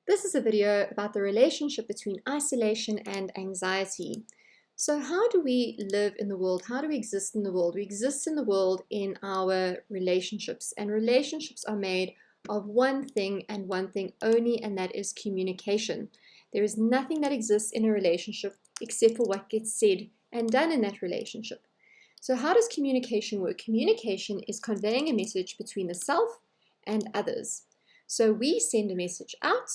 This is a video about the relationship between isolation and anxiety. So how do we live in the world? How do we exist in the world? We exist in the world in our relationships, and relationships are made of one thing and one thing only, and that is communication. There is nothing that exists in a relationship except for what gets said and done in that relationship. So how does communication work? Communication is conveying a message between the self and others. So we send a message out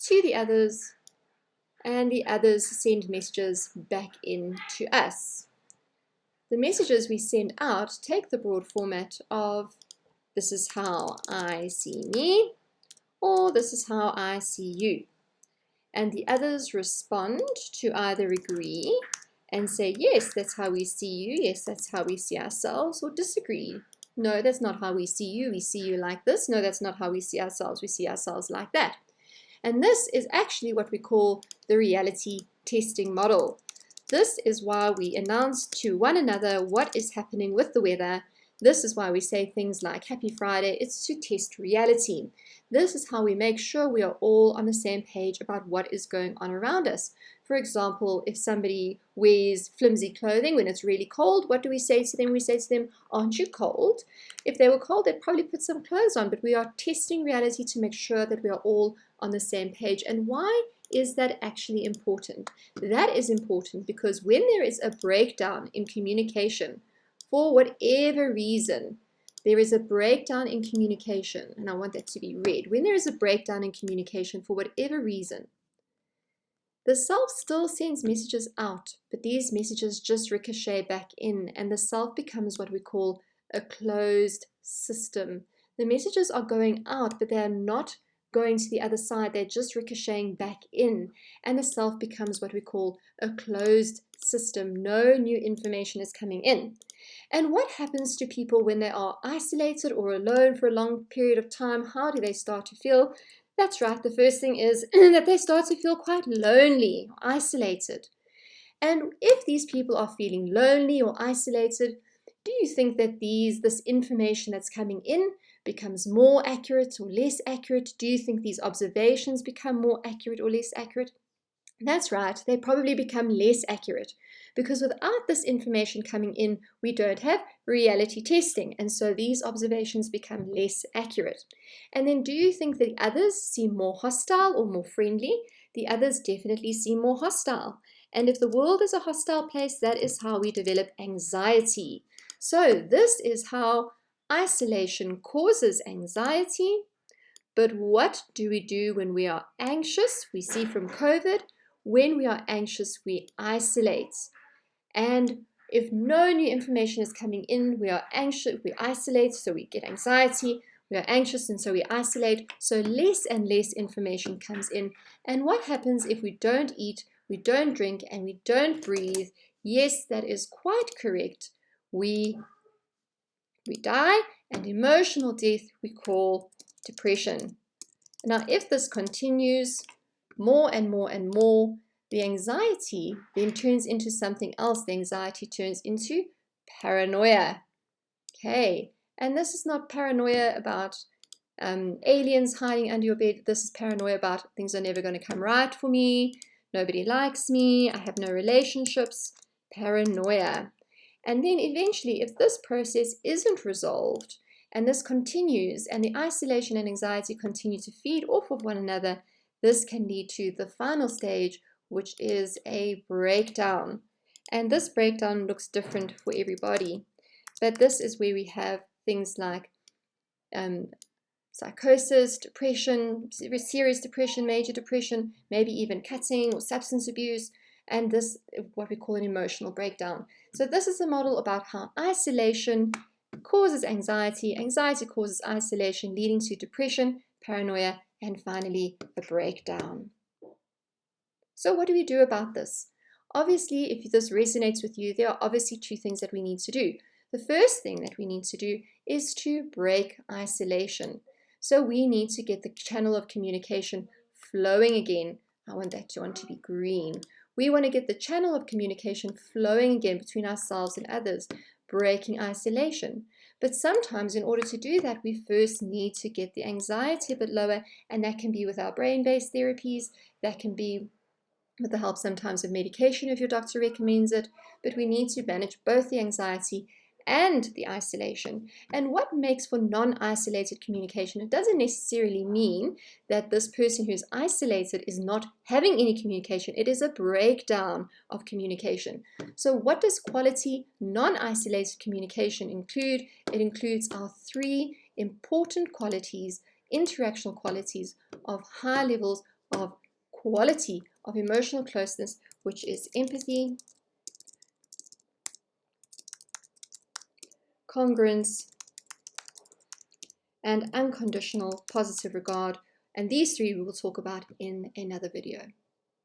to the others, and the others send messages back in to us. The messages we send out take the broad format of "this is how I see me" or "this is how I see you." And the others respond to either agree and say, "Yes, that's how we see you. Yes, that's how we see ourselves," or disagree. "No, that's not how we see you. We see you like this." "No, that's not how we see ourselves. We see ourselves like that." And this is actually what we call the reality testing model. This is why we announce to one another what is happening with the weather. This is why we say things like "Happy Friday." It's to test reality. This is how we make sure we are all on the same page about what is going on around us. For example, if somebody wears flimsy clothing when it's really cold, what do we say to them? We say to them, "Aren't you cold?" If they were cold, they'd probably put some clothes on, but we are testing reality to make sure that we are all on the same page. And why is that actually important? That is important because when there is a breakdown in communication, for whatever reason, there is a breakdown in communication, and I want that to be read. When there is a breakdown in communication for whatever reason, the self still sends messages out, but these messages just ricochet back in, and the self becomes what we call a closed system. The messages are going out, but they are not going to the other side. They're just ricocheting back in, and the self becomes what we call a closed system. No new information is coming in. And what happens to people when they are isolated or alone for a long period of time? How do they start to feel? That's right, the first thing is that they start to feel quite lonely, isolated. And if these people are feeling lonely or isolated, do you think that this information that's coming in becomes more accurate or less accurate? Do you think these observations become more accurate or less accurate? That's right, they probably become less accurate, because without this information coming in, we don't have reality testing, and so these observations become less accurate. And then do you think that others seem more hostile or more friendly? The others definitely seem more hostile. And if the world is a hostile place, that is how we develop anxiety. So this is how isolation causes anxiety. But what do we do when we are anxious? We see from COVID, when we are anxious, we isolate. And if no new information is coming in, we are anxious, we isolate, so we get anxiety. We are anxious, and so we isolate. So less and less information comes in. And what happens if we don't eat, we don't drink, and we don't breathe? Yes, that is quite correct. We die, and emotional death we call depression. Now, if this continues more and more and more, the anxiety then turns into something else. The anxiety turns into paranoia. Okay, and this is not paranoia about aliens hiding under your bed. This is paranoia about things are never going to come right for me. Nobody likes me. I have no relationships. Paranoia. And then eventually, if this process isn't resolved, and this continues, and the isolation and anxiety continue to feed off of one another, this can lead to the final stage, which is a breakdown. And this breakdown looks different for everybody. But this is where we have things like psychosis, depression, serious depression, major depression, maybe even cutting or substance abuse, and this is what we call an emotional breakdown. So this is a model about how isolation causes anxiety, anxiety causes isolation, leading to depression, paranoia, and finally a breakdown. So what do we do about this? Obviously, if this resonates with you, there are obviously two things that we need to do. The first thing that we need to do is to break isolation. So we need to get the channel of communication flowing again. I want that one to be green. We want to get the channel of communication flowing again between ourselves and others, breaking isolation. But sometimes in order to do that, we first need to get the anxiety a bit lower, and that can be with our brain-based therapies, that can be with the help sometimes of medication if your doctor recommends it, but we need to manage both the anxiety and the isolation. And what makes for non-isolated communication? It doesn't necessarily mean that this person who's isolated is not having any communication. It is a breakdown of communication. So what does quality non-isolated communication include? It includes our three important qualities, interactional qualities of high levels of quality of emotional closeness, which is empathy, congruence, and unconditional positive regard. And these three we will talk about in another video.